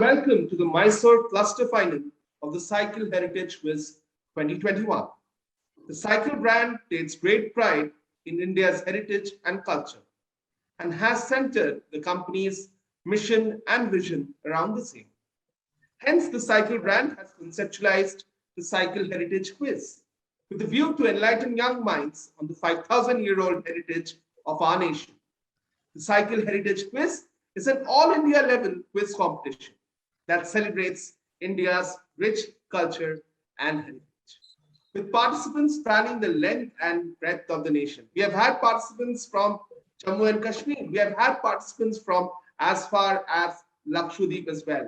welcome to the Mysore Cluster Final of the Cycle Heritage Quiz 2021. The cycle brand takes great pride in India's heritage and culture and has centered the company's mission and vision around the same. Hence, the cycle brand has conceptualized the Cycle Heritage Quiz with a view to enlighten young minds on the 5,000-year-old heritage of our nation. The Cycle Heritage Quiz is an all-India level quiz competition that celebrates India's rich culture and heritage. With participants spanning the length and breadth of the nation. We have had participants from Jammu and Kashmir. We have had participants from as far as Lakshmeda as well.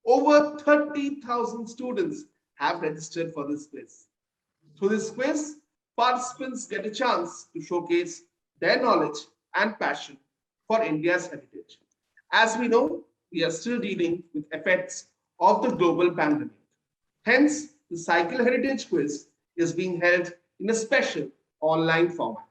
Over 30,000 students have registered for this quiz. Through this quiz, participants get a chance to showcase their knowledge and passion for India's heritage. As we know, we are still dealing with effects of the global pandemic. Hence, the Cycle Heritage Quiz is being held in a special online format.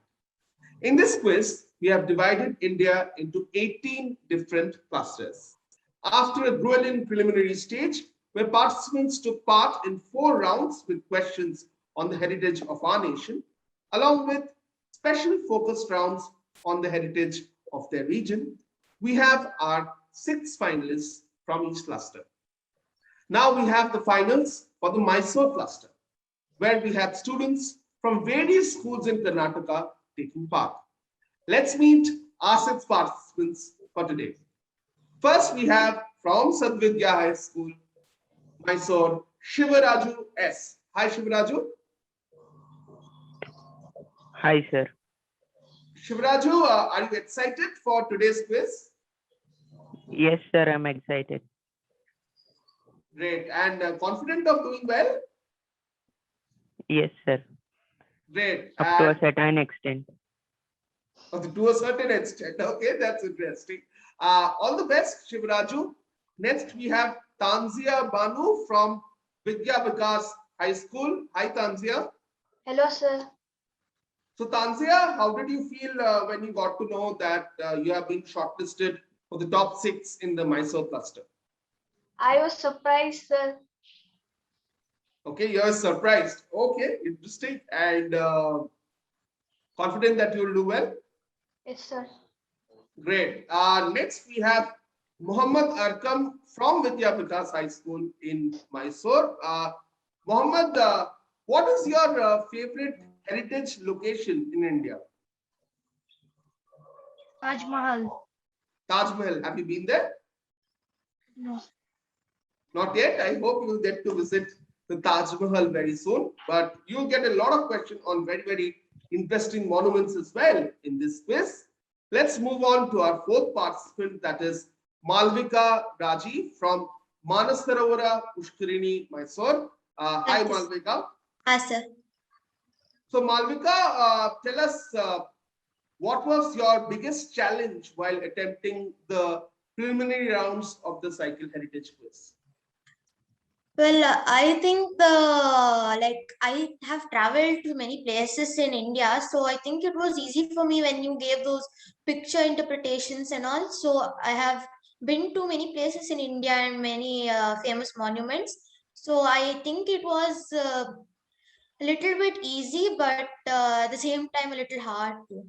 In this quiz, we have divided India into 18 different clusters. After a grueling preliminary stage, where participants took part in 4 rounds with questions on the heritage of our nation, along with special focused rounds on the heritage of their region, we have our 6 finalists from each cluster. Now we have the finals for the Mysore cluster, where we had students from various schools in Karnataka taking part. Let's meet our 6 participants for today. First, we have from Sadvidya High School, Mysore, Shivaraju S. Hi, Shivaraju. Hi, sir. Shivaraju, are you excited for today's quiz? Yes, sir, I'm excited. Great. And confident of doing well? Yes, sir. Great. Up to a certain extent. To a certain extent. Okay, that's interesting. All the best, Shivaraju. Next, we have Tanzia Banu from Vidya Vikas High School. Hi, Tanzia. Hello, sir. So, Tanzia, how did you feel when you got to know that you have been shortlisted for the top 6 in the Mysore cluster? I was surprised, sir. Okay, you're surprised. Okay, interesting. And confident that you'll do well? Yes, sir. Great. Next, we have Muhammad Arkam from Vidya Vikas High School in Mysore. Muhammad, what is your favorite heritage location in India? Taj Mahal. Taj Mahal. Have you been there? No. Not yet. I hope you will get to visit the Taj Mahal very soon. But you'll get a lot of questions on very, very interesting monuments as well in this quiz. Let's move on to our 4th participant, that is Malvika Raji from Manasarovara Pushkarini, Mysore. Hi, Malvika. Hi, sir. So, Malvika, tell us what was your biggest challenge while attempting the preliminary rounds of the Cycle Heritage Quiz? Well, I think I have traveled to many places in India, so I think it was easy for me when you gave those picture interpretations and all. So I have been to many places in India and many famous monuments. So I think it was a little bit easy, but at the same time a little hard too.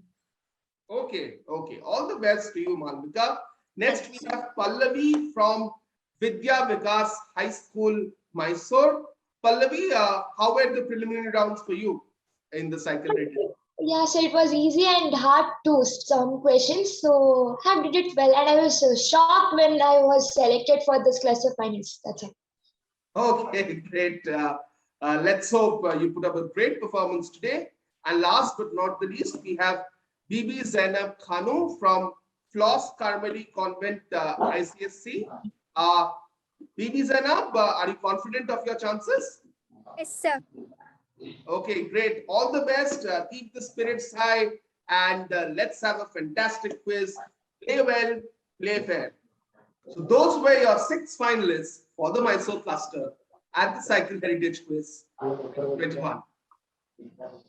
Okay. All the best to you, Malvika. Next, we have Pallavi from Vidya Vikas High School, Mysore. Pallavi, how were the preliminary rounds for you in the Cycle Heritage? Yeah, so it was easy and hard too, some questions. So I did it well, and I was shocked when I was selected for this cluster finals. That's it. Okay, great. Let's hope you put up a great performance today. And last but not the least, we have Bibi Zainab Khanu from Floss Carmeli Convent ICSC. Bibi Zainab, are you confident of your chances? Yes, sir. Okay, great. All the best. Keep the spirits high, and let's have a fantastic quiz. Play well, play fair. So those were your 6 finalists for the Mysore cluster at the Cycle Heritage Quiz 21.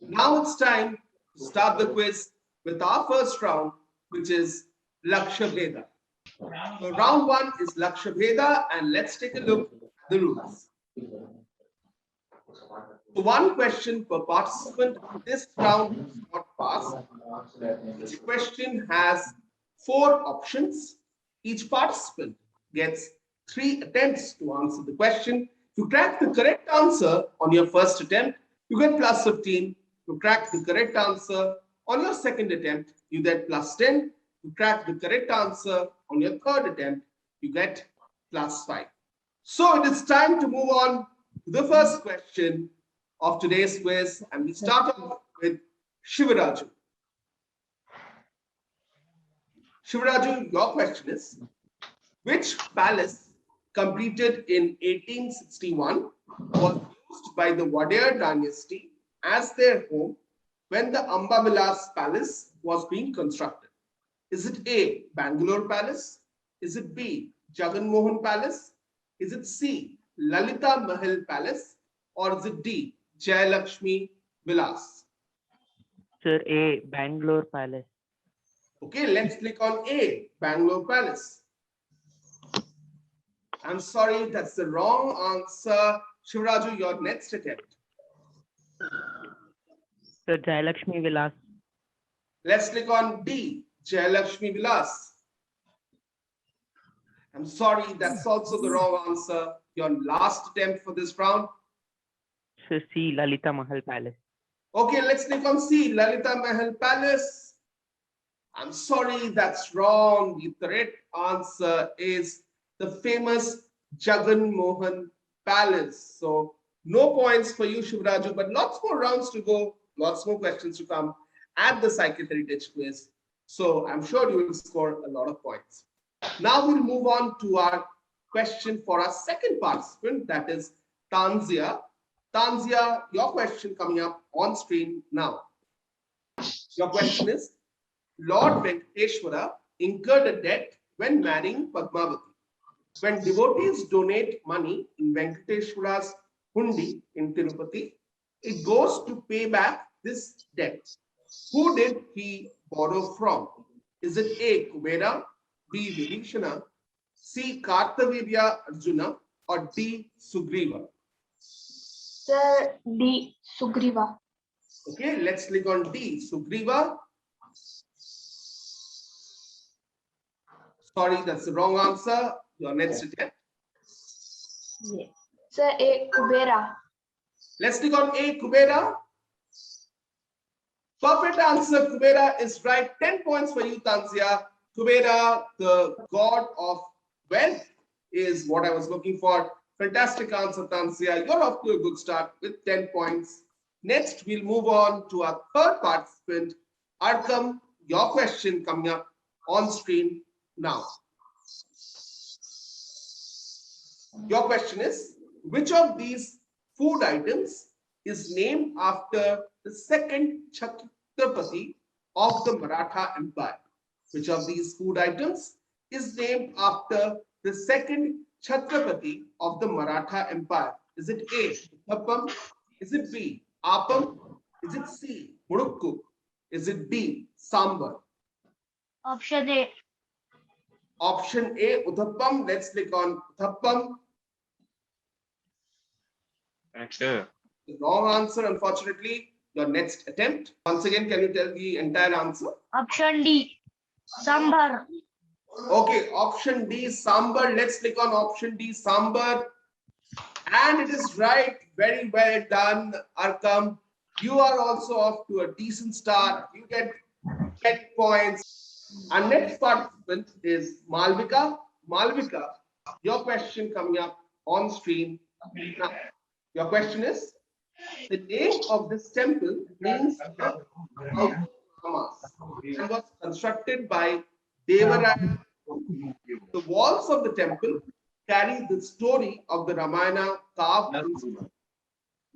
Now it's time to start the quiz with our first round, which is Lakshmeda. So round one is Lakshmeda, and let's take a look at the rules. So one question per participant. This round is not passed. Each question has 4 options. Each participant gets 3 attempts to answer the question. If you crack the correct answer on your first attempt, you get plus 15. If you crack the correct answer on your second attempt, you get plus 10. If you crack the correct answer on your third attempt, you get plus 5. So it is time to move on to the first question of today's quiz, and we start off with Shivaraju. Shivaraju, your question is, which palace completed in 1861 was used by the Wadear dynasty as their home when the Ambavilas Palace was being constructed? Is it A, Bangalore Palace? Is it B, Jagan Mohan Palace? Is it C, Lalita Mahal Palace? Or is it D, Jayalakshmi Vilas? Sir, A, Bangalore Palace. Okay, let's click on A, Bangalore Palace. I'm sorry, that's the wrong answer. Shivaraju, your next attempt. Sir, Jayalakshmi Vilas. Let's click on D, Jayalakshmi Vilas. I'm sorry, that's also the wrong answer. Your last attempt for this round. Sir, C, Lalita Mahal Palace. Okay, let's click on C, Lalita Mahal Palace. I'm sorry, that's wrong. The correct answer is the famous Jagan Mohan Palace. So no points for you, Shivaraju, but lots more rounds to go, lots more questions to come at the Cycle Heritage Quiz. So I'm sure you will score a lot of points. Now we'll move on to our question for our second participant, that is Tanzia. Tanzia, your question coming up on screen now. Your question is, Lord Venkateshwara incurred a debt when marrying Padmavati. When devotees donate money in Venkateshwara's hundi in Tirupati, it goes to pay back this debt. Who did he borrow from? Is it A, Kubera, B, Vibhishana, C, Kartavibya Arjuna, or D, Sugriva? Sir, D, Sugriva. Okay, let's click on D, Sugriva. Sorry, that's the wrong answer. Your next attempt. Yes. Sir, A, Kubera. Let's click on A, Kubera. Perfect answer, Kubera is right. 10 points for you, Tanzia. Kubera, the god of wealth, is what I was looking for. Fantastic answer, Tanzia. You're off to a good start with 10 points. Next, we'll move on to our third participant, Arkam. Your question coming up on screen now. Your question is, which of these food items is named after the second Chhatrapati of the Maratha Empire? Which of these food items is named after the second Chhatrapati of the Maratha Empire? Is it A, Uthapam? Is it B, Appam? Is it C, Mudukku? Is it D, Sambar? Option A. Option A, Uthapam. Let's click on Uthapam. Answer. The wrong answer, unfortunately. Your next attempt. Once again, can you tell the entire answer? Option D, Sambar. Okay, option D, Sambar. Let's click on option D, Sambar. And it is right. Very well done, Arkam. You are also off to a decent start. You get 10 points. Our next participant is Malvika. Malvika, your question coming up on screen now. Your question is, the name of this temple means and was constructed by Devaraya. The walls of the temple carry the story of the Ramayana carved in stone.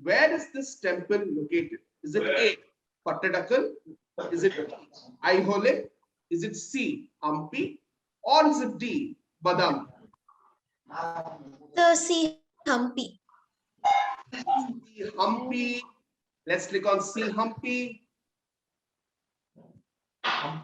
Where is this temple located? Is it A, Pattadakal? Is it B, Aihole? Is it C, Hampi? Or is it D, Badam? The C, Hampi. C, Hampi. Let's click on C, Hampi.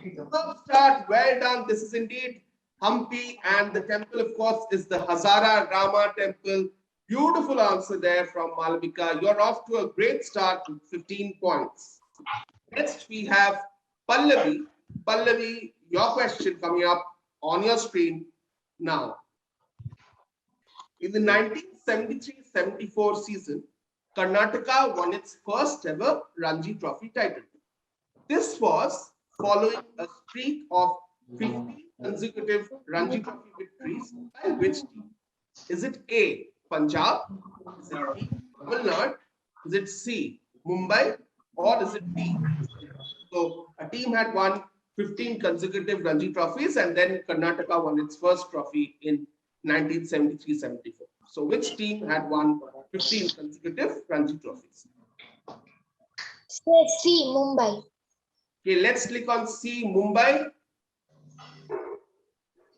Good start. Well done. This is indeed Hampi, and the temple, of course, is the Hazara Rama temple. Beautiful answer there from Malvika. You're off to a great start with 15 points. Next, we have Pallavi. Pallavi, your question coming up on your screen now. In the 1973-74 season, Karnataka won its first ever Ranji Trophy title. This was following a streak of 50 consecutive Ranji Trophy victories by which team? Is it A, Punjab? Is it B, Tamil Nadu? Is it C, Mumbai? Or is it D? So a team had won 15 consecutive Ranji trophies, and then Karnataka won its first trophy in 1973-74. So which team had won 15 consecutive Ranji trophies? Say C, Mumbai. Okay, let's click on C, Mumbai.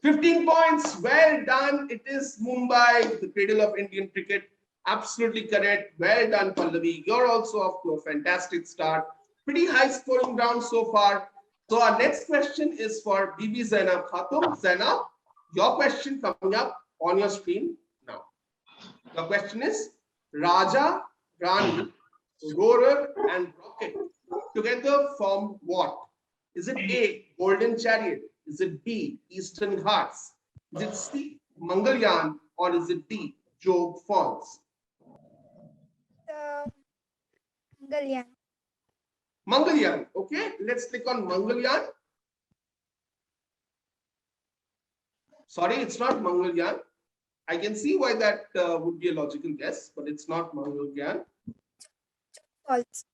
15 points, well done. It is Mumbai, the cradle of Indian cricket. Absolutely correct. Well done, Pallavi. You're also off to a fantastic start. Pretty high scoring round so far. So our next question is for Bibi Zainab Khatum. Zainab, your question coming up on your screen now. The question is Raja, Rani, Roarer, and Rocket together form what? Is it A, Golden Chariot? Is it B, Eastern Ghats? Is it C, Mangalyaan? Or is it D, Job Falls? Mangalyaan. Mangalyaan. Okay, let's click on Mangalyaan. Sorry, it's not Mangalyaan. I can see why that would be a logical guess, but it's not Mangalyaan. False.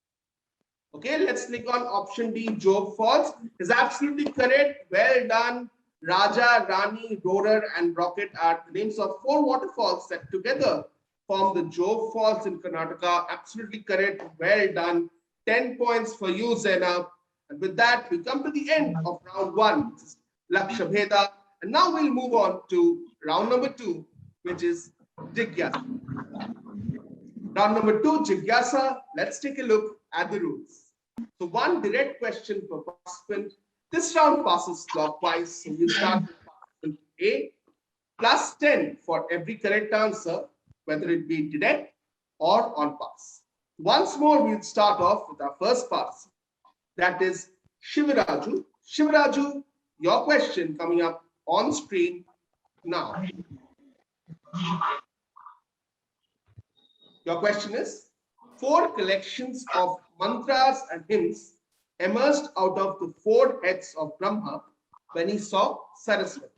Okay, let's click on option D, Job Falls. Is absolutely correct. Well done. Raja, Rani, Roarer, and Rocket are the names of 4 waterfalls that together form the Job Falls in Karnataka. Absolutely correct. Well done. 10 points for you, Zainab. And with that, we come to the end of round 1, which is Lakshmeda. And now we'll move on to round number 2, which is Jigyasa. Round number 2, Jigyasa. Let's take a look at the rules. So one direct question per participant. This round passes clockwise. So we'll start with participant A, plus 10 for every correct answer, whether it be direct or on pass. Once more, we'll start off with our first participant. That is Shivaraju. Shivaraju, your question coming up on screen now. Your question is, 4 collections of mantras and hymns emerged out of the 4 heads of Brahma when he saw Saraswati.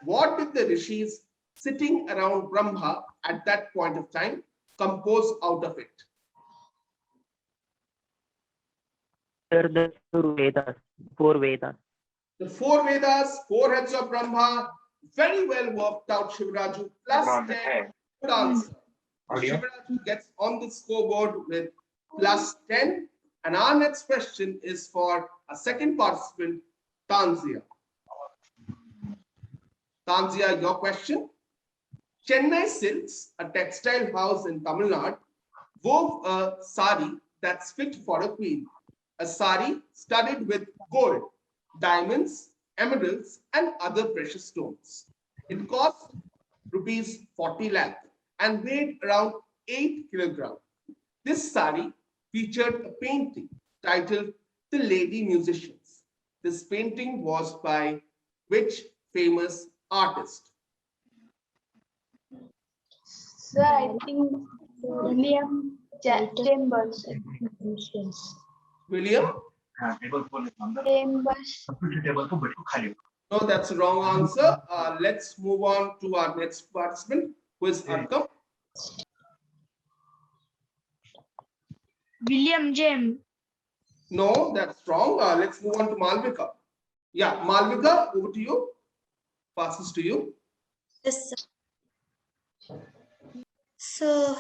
What did the rishis sitting around Brahma at that point of time compose out of it? Sir, the 4 Vedas. 4 Vedas. The 4 Vedas, 4 heads of Brahma. Very well worked out, Shivaraju. Plus 10. Good answer. Shivaraju gets on the scoreboard with plus 10. And our next question is for a second participant, Tanzia. Tanzia, your question. Chennai Silks, a textile house in Tamil Nadu, wove a sari that's fit for a queen. A sari studded with gold, diamonds, emeralds, and other precious stones. It cost rupees 40 lakh and weighed around 8 kilograms. This sari featured a painting titled The Lady Musicians. This painting was by which famous artist? Sir, I think William Chambers. William? Chambers. No, that's the wrong answer. Let's move on to our next participant, who is Arkam. William James. No, that's wrong. Let's move on to Malvika. Yeah, Malvika, over to you. Passes to you. Yes, sir. So,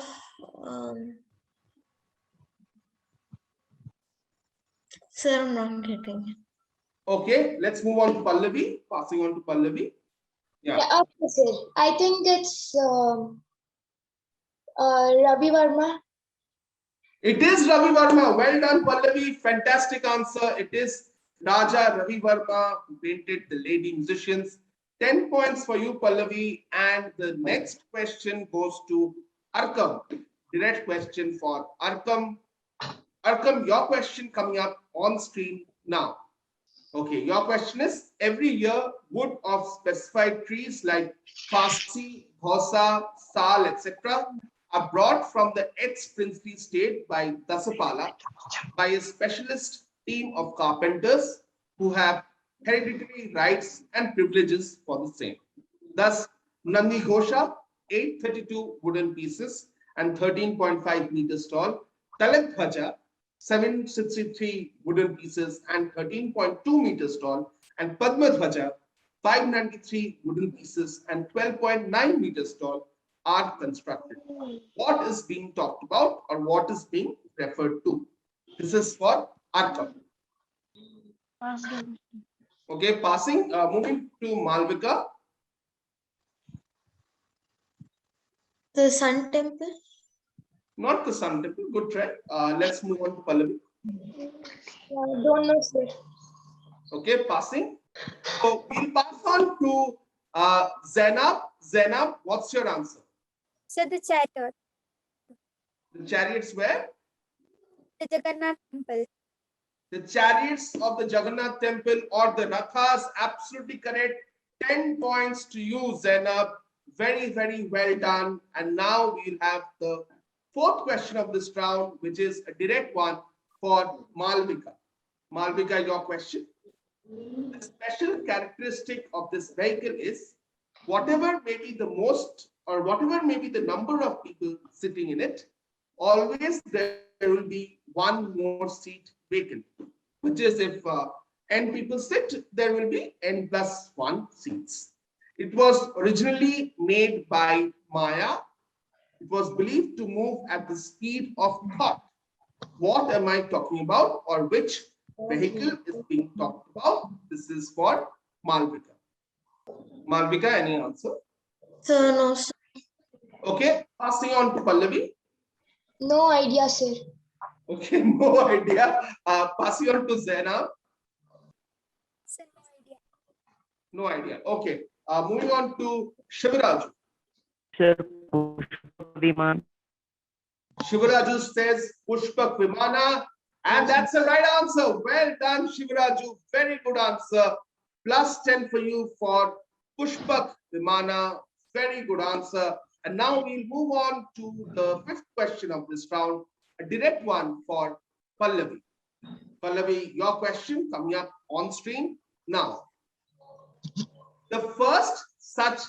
sir, I'm not getting it. Okay, let's move on to Pallavi. Passing on to Pallavi. Yeah. Yeah, okay, sir. I think it's Ravi Verma. It is Ravi Verma. Well done, Pallavi. Fantastic answer. It is Raja Ravi Verma who painted The Lady Musicians. 10 points for you, Pallavi. And the next question goes to Arkam. Direct question for Arkam. Arkam, your question coming up on screen now. Okay, your question is, every year wood of specified trees like Fasi, Bhosa, Sal, etc. are brought from the ex-princely state by Dasapala by a specialist team of carpenters who have hereditary rights and privileges for the same. Thus, Nandi Ghosha, 832 wooden pieces and 13.5 meters tall, Talat Bhaja, 763 wooden pieces and 13.2 meters tall, and Padma Dhwaja, 593 wooden pieces and 12.9 meters tall are constructed. What is being talked about or what is being referred to? This is for Arkam. Okay, passing, moving to Malvika. The Sun Temple. Not the Sun Temple, good try. Let's move on to Pallavi. Don't know, sir. Okay, passing. So we'll pass on to Zainab. Zainab, what's your answer? So the chariot, The chariots were? the Jagannath temple. The chariots of the Jagannath temple or the Rathas, absolutely correct. 10 points to you, Zainab. Very, very well done. And now we'll have the fourth question of this round, which is a direct one for Malvika. Malvika, your question. The special characteristic of this vehicle is whatever may be the most or whatever may be the number of people sitting in it, always there will be one more seat vacant, which is if n people sit, there will be n plus 1 seats. It was originally made by Maya. It was believed to move at the speed of thought. What am I talking about, or which vehicle is being talked about? This is for Malvika. Malvika, any answer? So no, sir. Okay, passing on to Pallavi. No idea, sir. Okay, no idea. Passing on to Zainab. So no idea. No idea. Okay, moving on to Shivaraju. Sir, Pushpak Viman. Shivaraju says Pushpak Vimana, and that's the right answer. Well done, Shivaraju. Very good answer. Plus 10 for you for Pushpak Vimana. Very good answer. And now we'll move on to the fifth question of this round, a direct one for Pallavi. Pallavi, your question coming up on screen now. The first such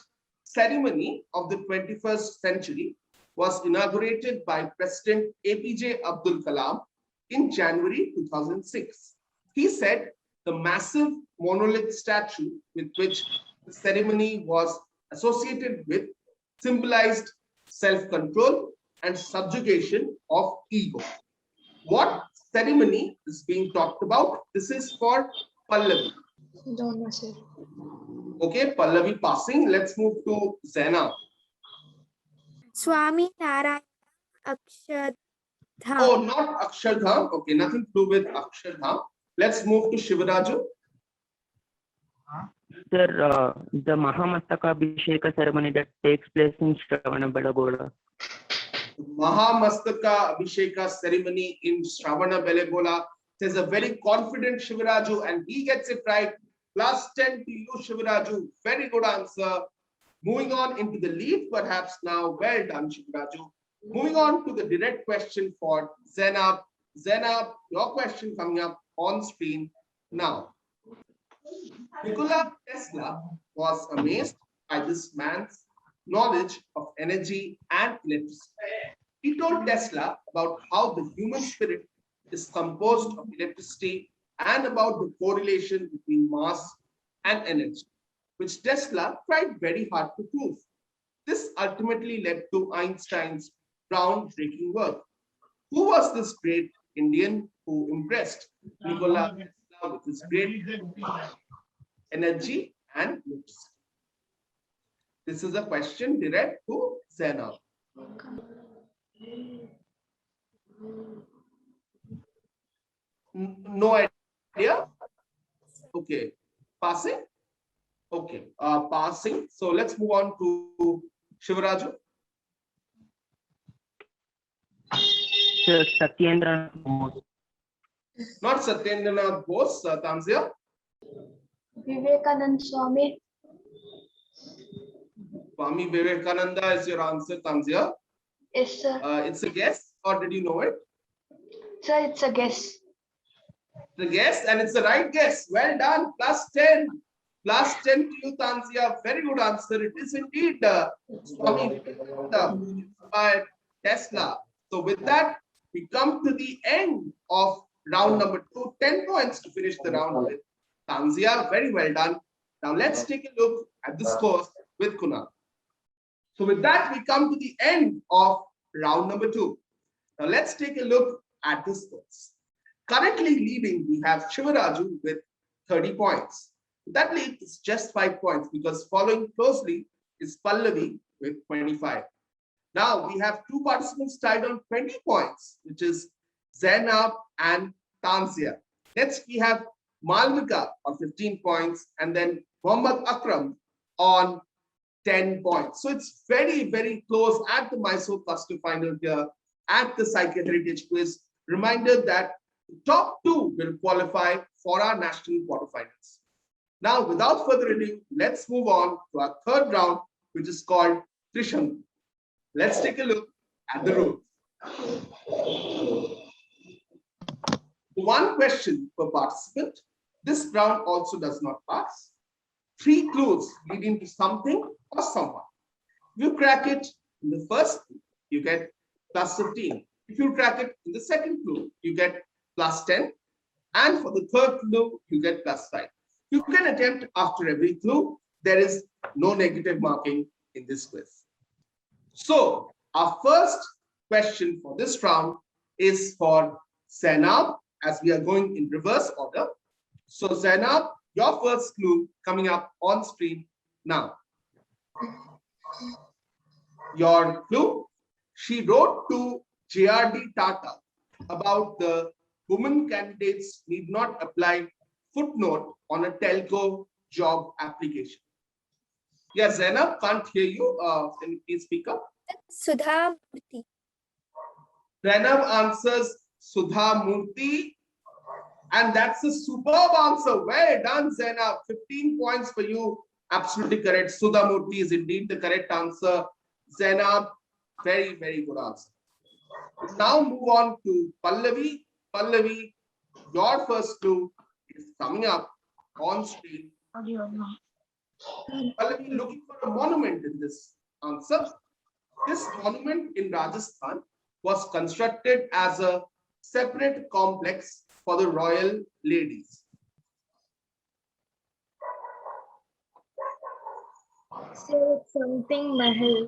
ceremony of the 21st century was inaugurated by President APJ Abdul Kalam in January 2006. He said the massive monolith statue with which the ceremony was associated with symbolized self-control and subjugation of ego. What ceremony is being talked about? This is for Pallavi. Don't know, sir. Okay, Pallavi passing. Let's move to Zainab. Swami Narayana Akshardham. Oh, not Akshardham. Okay, nothing to do with Akshardham. Let's move to Shivaraju. Sir, the Mahamastaka Abhisheka ceremony that takes place in Shravana Mahamastaka Abhisheka ceremony in Shravana Belagola. There's a very confident Shivaraju and he gets it right. Plus 10 to you, Shivaraju. Very good answer. Moving on into the lead, perhaps now. Well done, Shivaraju. Moving on to the direct question for Zainab. Zainab, your question coming up on screen now. Nikola Tesla was amazed by this man's knowledge of energy and electricity. He told Tesla about how the human spirit is composed of electricity and about the correlation between mass and energy, which Tesla tried very hard to prove. This ultimately led to Einstein's groundbreaking work. Who was this great Indian who impressed Nikola Tesla with his great energy and electricity? This is a question direct to Zainab. No idea? Okay. Passing? Okay, passing. So let's move on to Shivaraju. Sir, Satyendra Bose. Not Satyendranath Bose, Tanzia. Vivekanand Swami. Swami Vivekananda is your answer, Tanzia. Yes, sir. It's a guess, or did you know it? Sir, it's a guess. The guess, and it's the right guess. Well done. Plus 10. Plus 10 to you, Tanzia. Very good answer. It is indeed Swami Vivekananda, inspired Tesla. So with that, we come to the end of round number 2. 10 points to finish the round with Tanzia. Very well done. Now let's take a look at the scores with Kunal. So with that, we come to the end of round number 2. Now let's take a look at the scores. Currently leading, we have Shivaraju with 30 points. That lead is just 5 points because following closely is Pallavi with 25. Now we have 2 participants tied on 20 points, which is Zainab and Tanzia. Next, we have Malvika on 15 points and then Mohammad Akram on 10 points. So it's very, very close at the Mysore Cluster Final here at the Cycle Heritage Quiz. Reminder that the top 2 will qualify for our national quarterfinals. Now, without further ado, let's move on to our third round, which is called Trishan. Let's take a look at the rules. 1 question per participant. This round also does not pass. 3 clues leading to something or someone. If you crack it in the first clue, you get plus 15. If you crack it in the second clue, you get plus 10. And for the third clue, you get plus 5. You can attempt after every clue. There is no negative marking in this quiz. So our first question for this round is for Zainab, as we are going in reverse order. So Zainab, your first clue coming up on screen now. Your clue: she wrote to JRD Tata about the women candidates need not apply footnote on a telco job application. Yeah, Zainab, can't hear you. Can you please speak up? Sudha Murthy. Zainab answers Sudha Murthy. And that's a superb answer. Well done, Zainab. 15 points for you. Absolutely correct. Sudha Murthy is indeed the correct answer. Zainab, very, very good answer. Now move on to Pallavi. Pallavi, your first clue is coming up on screen. Pallavi, looking for a monument in this answer. This monument in Rajasthan was constructed as a separate complex for the royal ladies. So it's something Mahal.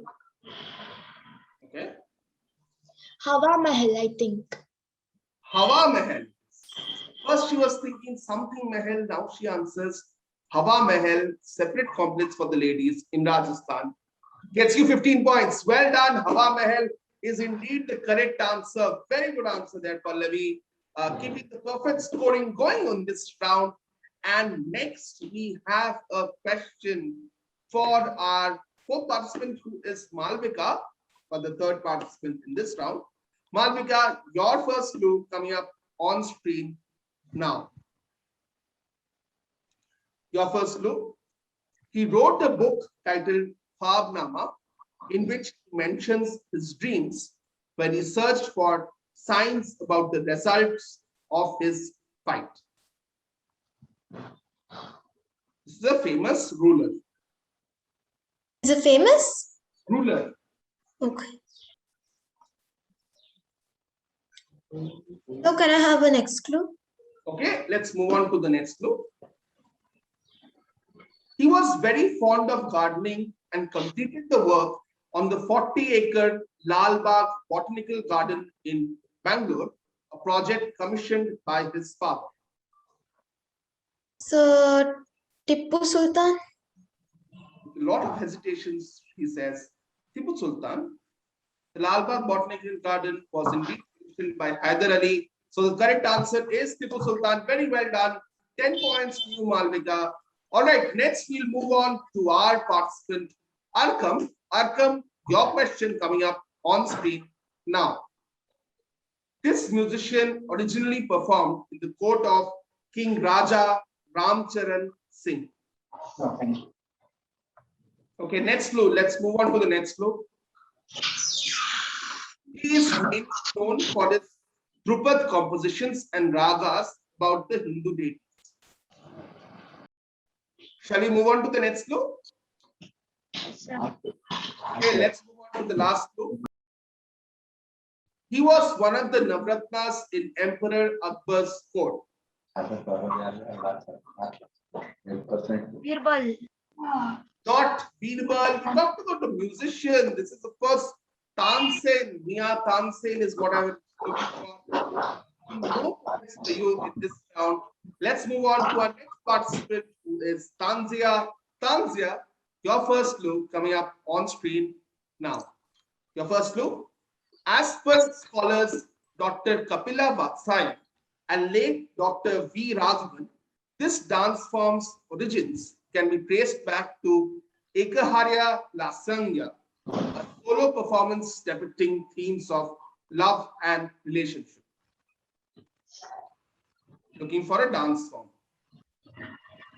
Okay. Hawa Mahal, I think. Hawa Mahal. First she was thinking something Mahal. Now she answers Hawa Mahal, separate complex for the ladies in Rajasthan. Gets you 15 points. Well done. Hawa Mahal is indeed the correct answer. Very good answer there, Pallavi. Keeping the perfect scoring going on this round. And next we have a question for our 4th participant, who is Malvika, for the 3rd participant in this round. Malvika, your first clue coming up on screen now. Your first clue: he wrote a book titled Khwabnama, in which he mentions his dreams when he searched for signs about the results of his fight. This is a famous ruler. Is it famous? Ruler. Okay. So can I have a next clue? Okay, let's move on to the next clue. He was very fond of gardening and completed the work on the 40-acre Lal Bagh Botanical Garden in Bangalore, a project commissioned by his father. So Tipu Sultan? A lot of hesitations, he says. Tipu Sultan. The Lal Bagh Botanical Garden was indeed commissioned by Hyder Ali. So the correct answer is Tipu Sultan. Very well done. 10 points to you, Malvika. All right, next we'll move on to our participant, Arkam. Arkam, your question coming up on screen now. This musician originally performed in the court of King Raja Ramcharan Singh. Okay, next clue. Let's move on to the next clue. He is mainly known for his Drupad compositions and ragas about the Hindu deities. Shall we move on to the next clue? Okay, let's move on to the last clue. He was one of the Navratnas in Emperor Akbar's court. Birbal. Not Birbal. We talked about the musician. This is, of course, Tansen. Mia Tansen is what I was looking for. No points for you in this round. Let's move on to our next participant, who is Tanzia. Tanzia, your first clue coming up on screen now. Your first clue. As per scholars Dr. Kapila Vatsai and late Dr. V. Raghavan, this dance form's origins can be traced back to Ekaharya Lasangya, a solo performance depicting themes of love and relationship. Looking for a dance form.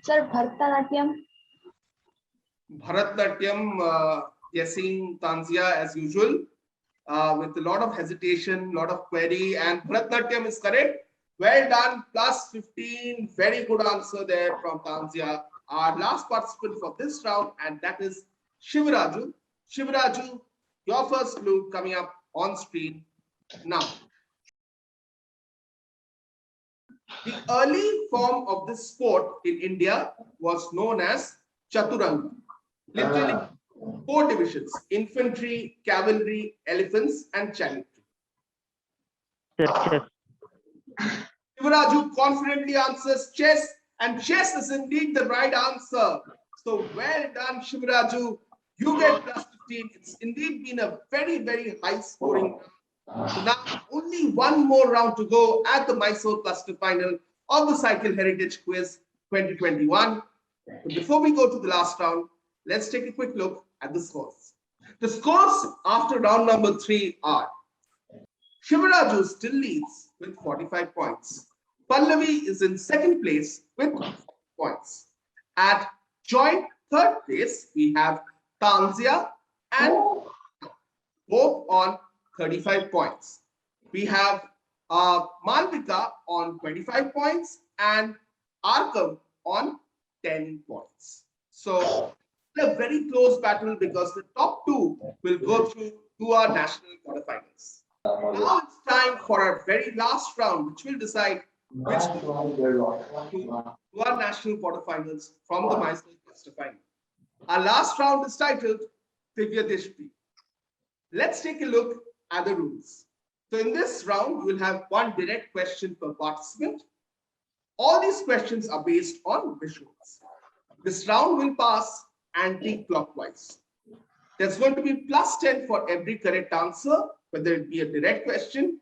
Sir, Bharatanatyam. Bharatanatyam, guessing Tanzia as usual, with a lot of hesitation, lot of query, and Bharatanatyam is correct. Well done, plus 15. Very good answer there from Tanzia. Our last participant for this round, and that is Shivraju. Shivraju, your first clue coming up on screen now. The early form of this sport in India was known as Chaturanga. Literally 4 divisions: infantry, cavalry, elephants, and chariotry. Chess. Shivraju confidently answers chess, and chess is indeed the right answer. So well done, Shivraju. You get plus 15. It's indeed been a very, very high scoring round. So now only one more round to go at the Mysore Cluster Final of the Cycle Heritage Quiz 2021. But before we go to the last round, let's take a quick look at the scores. The scores after round number 3 are: Shivraju still leads with 45 points. Pallavi is in second place with 40 points. At joint third place, we have Tanzia and both on 35 points. We have Malvika on 25 points and Arkam on 10 points. So a very close battle because the top 2 will go through to our national quarterfinals. Now it's time for our very last round, which will decide which to our national quarterfinals from the Mysore Cluster Final. Our last round is titled Divya Deshti. Let's take a look at the rules. So in this round, you will have one direct question per participant. All these questions are based on visuals. This round will pass anti-clockwise. There's going to be plus 10 for every correct answer, whether it be a direct question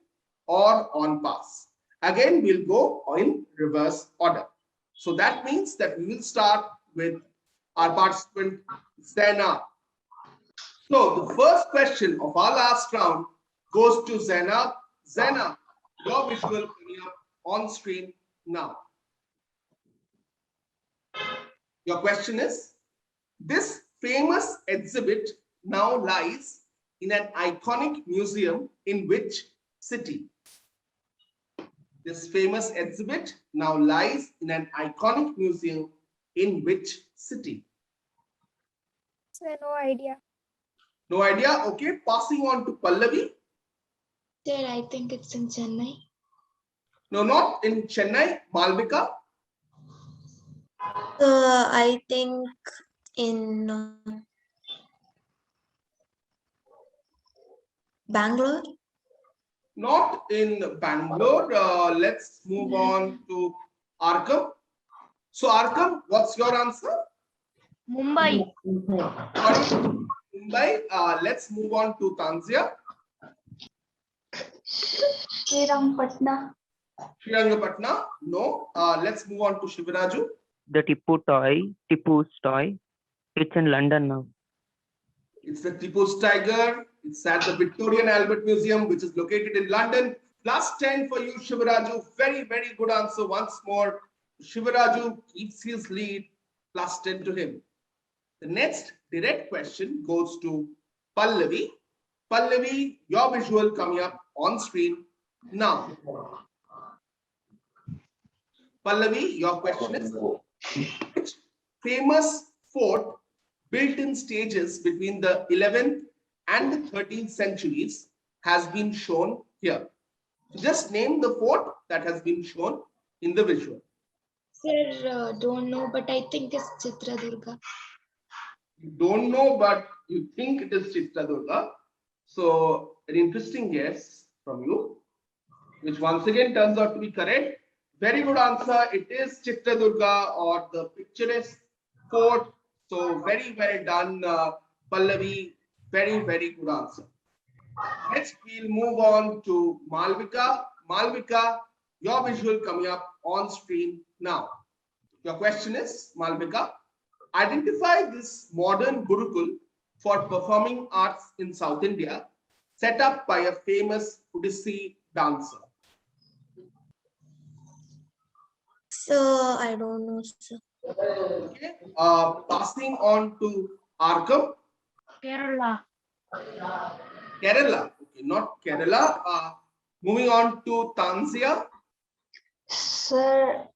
or on pass. Again, we'll go in reverse order. So that means that we will start with our participant, Zainab. So the first question of our last round goes to Zainab. Zainab, your visual coming up on screen now. Your question is, this famous exhibit now lies in an iconic museum in which city? This famous exhibit now lies in an iconic museum in which city? Sir, no idea. No idea? Okay, passing on to Pallavi. Sir, I think it's in Chennai. No, not in Chennai. Malvika. I think in Bangalore. Not in Bangalore. Let's move on to Arkam. So Arkam, what's your answer? Mumbai. Mumbai. Let's move on to Tanzia. Srirangpatna. Srirangapatna. No. Let's move on to Shivraju. the Tipu's toy. It's in London now. It's the Tipu's tiger. It's at the Victorian Albert Museum, which is located in London. Plus 10 for you, Shivaraju. Very, very good answer once more. Shivaraju keeps his lead. Plus 10 to him. The next direct question goes to Pallavi. Pallavi, your visual coming up on screen now. Pallavi, your question is, which famous fort built in stages between the 11th and the 13th centuries has been shown here? So just name the fort that has been shown in the visual. Sir, don't know, but I think it's Chitradurga. You don't know, but you think it is Chitradurga. So an interesting guess from you, which once again turns out to be correct. Very good answer. It is Chitradurga, or the picturesque fort. So very well done, Pallavi. Very, very good answer. Next, we'll move on to Malvika. Malvika, your visual coming up on screen now. Your question is, Malvika, identify this modern Gurukul for performing arts in South India, set up by a famous Odissi dancer. So I don't know, sir. Okay. Passing on to Arkham. Kerala. Kerala. Okay, not Kerala. Moving on to Tanzania. Sir,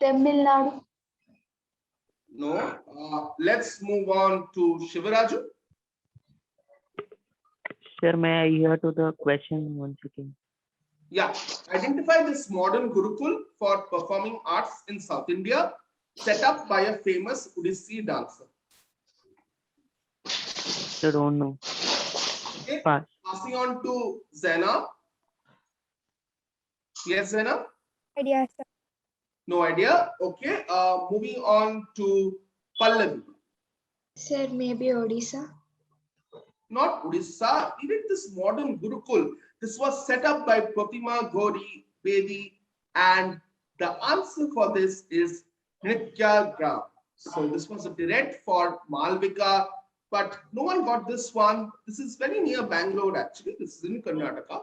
Tamil Nadu. No. Let's move on to Shivaraju. Sir, may I hear to the question once again? Yeah. Identify this modern Gurukul for performing arts in South India, set up by a famous Odissi dancer. Sir, don't know. Okay. Pass. Passing on to Zena. Yes, Zena? Idea, sir. No idea. Okay. Moving on to Pallavi. Sir, maybe Odisha. Not Odisha. Even this modern Gurukul, this was set up by Pratima Gauri Bedi, and the answer for this is Nritya Gram. So this was a direct for Malvika, but no one got this one. This is very near Bangalore actually. This is in Karnataka,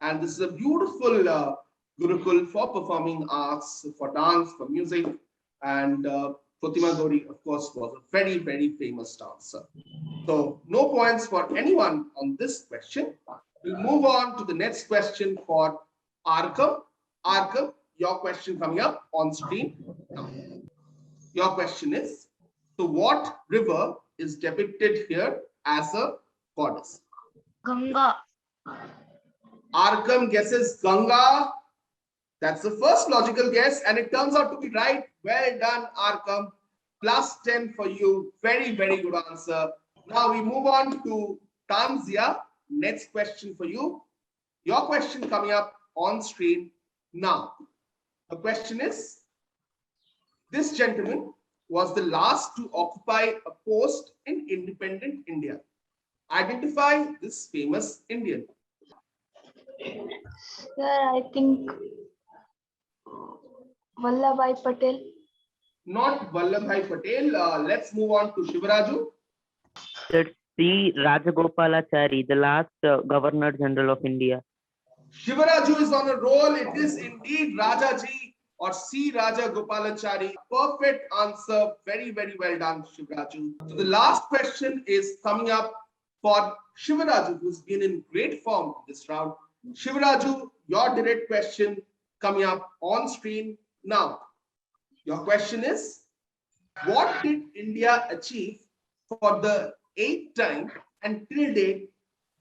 and this is a beautiful Gurukul for performing arts, for dance, for music, and Pratima Gauri, of course, was a very, very famous dancer. So no points for anyone on this question. We'll move on to the next question for Arkham. Arkham, your question coming up on screen now. Your question is, so what river is depicted here as a goddess? Ganga. Arkham guesses Ganga. That's the first logical guess, and it turns out to be right. Well done, Arkham. Plus 10 for you. Very, very good answer. Now we move on to Tanzia. Next question for you. Your question coming up on screen now. The question is, this gentleman was the last to occupy a post in independent India. Identify this famous Indian. Sir, I think Vallabhai Patel. Not Vallabhai Patel. Let's move on to Shivaraju. It's C. Rajagopalachari, the last Governor General of India. Shivaraju is on a roll. It is indeed Rajaji or C. Rajagopalachari. Perfect answer. Very, very well done, Shivaraju. So the last question is coming up for Shivaraju, who's been in great form this round. Shivaraju, your direct question coming up on screen now. Your question is, what did India achieve for the 8th time and till date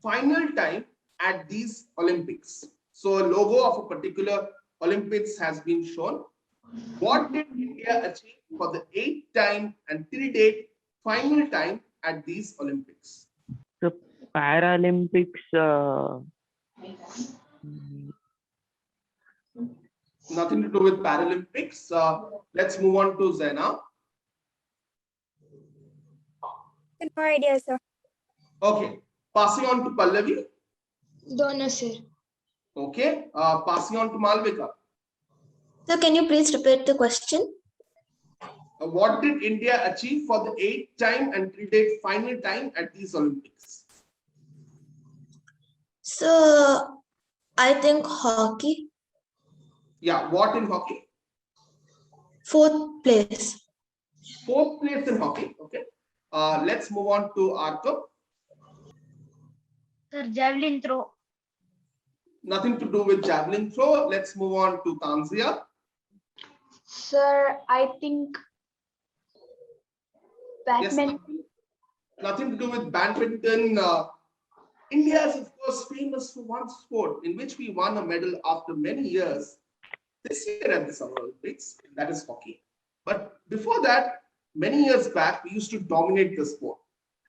final time at these Olympics? So a logo of a particular Olympics has been shown. What did India achieve for the 8th time and till date final time at these Olympics? The Paralympics. Nothing to do with Paralympics. Let's move on to Zena. No idea, sir. Okay, passing on to Pallavi. Don't know, sir. Okay, passing on to Malvika. So can you please repeat the question? What did India achieve for the 8th time and till date final time at these Olympics? So I think hockey, Yeah, what in hockey? 4th place. 4th place in hockey. Okay. Let's move on to Arthur. Sir, javelin throw. Nothing to do with javelin throw. Let's move on to Tanzia. Sir, I think Yes, badminton. nothing to do with badminton. India is, of course, famous for one sport in which we won a medal after many years this year at the Summer Olympics, that is hockey. But before that, many years back, we used to dominate the sport.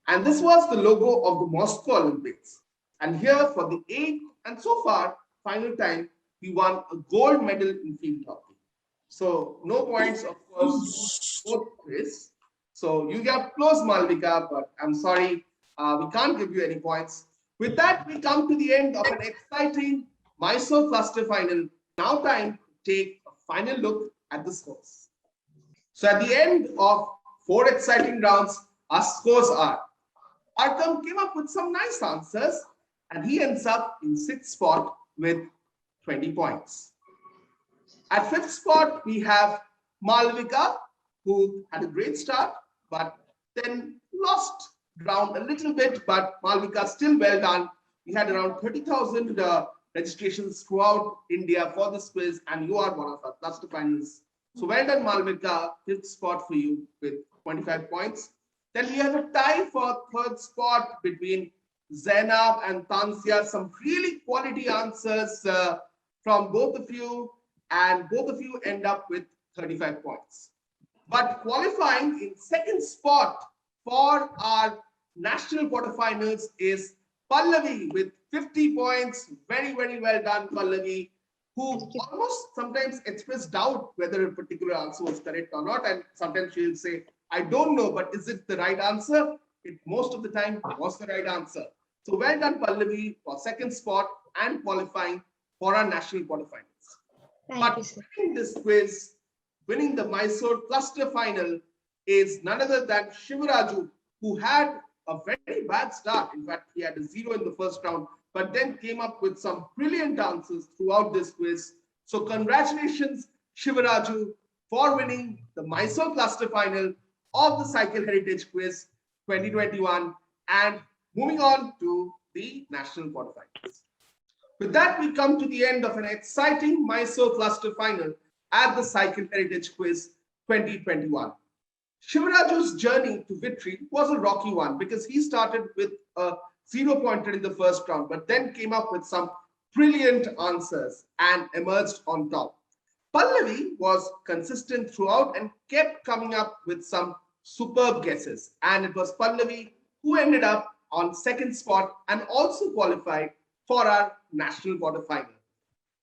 And this was the logo of the Moscow Olympics. And here for the 8th and so far, final time, we won a gold medal in field hockey. So no points, of course, both ways. So you get close, Malvika, but I'm sorry, we can't give you any points. With that, we come to the end of an exciting Mysore Cluster Final. Now time to take a final look at the scores. So at the end of 4 exciting rounds, our scores are: Arkham came up with some nice answers and he ends up in 6th spot with 20 points. At 5th spot, we have Malvika, who had a great start, but then lost ground a little bit, but Malvika still well done. We had around 30,000 registrations throughout India for this quiz, and you are one of our cluster finalists. So well done, Malvika, 5th spot for you with 25 points. Then we have a tie for 3rd spot between Zainab and Tanzia. Some really quality answers from both of you, and both of you end up with 35 points. But qualifying in 2nd spot for our national quarterfinals is Pallavi with 50 points. Very, very well done, Pallavi, who almost sometimes expressed doubt whether a particular answer was correct or not. And sometimes she'll say, I don't know, but is it the right answer? It most of the time was the right answer. So well done, Pallavi, for 2nd spot and qualifying for our national quarterfinals. Thank you, sir. Winning this quiz, winning the Mysore Cluster Final, is none other than Shivaraju, who had a very bad start. In fact, he had a 0 in the first round, but then came up with some brilliant answers throughout this quiz. So congratulations, Shivaraju, for winning the Mysore Cluster Final of the Cycle Heritage Quiz 2021 and moving on to the national quarterfinals. With that, we come to the end of an exciting Mysore Cluster Final at the Cycle Heritage Quiz 2021. Shivaraju's journey to victory was a rocky one because he started with a 0-pointer in the first round, but then came up with some brilliant answers and emerged on top. Pallavi was consistent throughout and kept coming up with some superb guesses. And it was Pallavi who ended up on 2nd spot and also qualified for our national quarterfinal.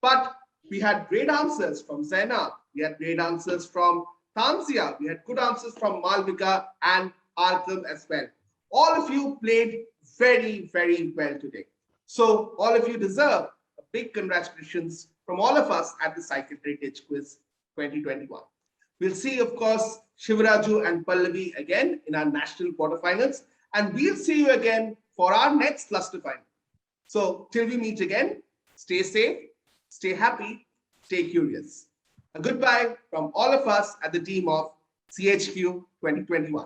But we had great answers from Zainab. We had great answers from Tanzia. We had good answers from Malvika and Arkham as well. All of you played very, very well today. So all of you deserve a big congratulations from all of us at the Cycle Heritage Quiz 2021. We'll see, of course, Shivaraju and Pallavi again in our national quarterfinals, and we'll see you again for our next cluster final. So till we meet again, stay safe, stay happy, stay curious. A goodbye from all of us at the team of CHQ 2021.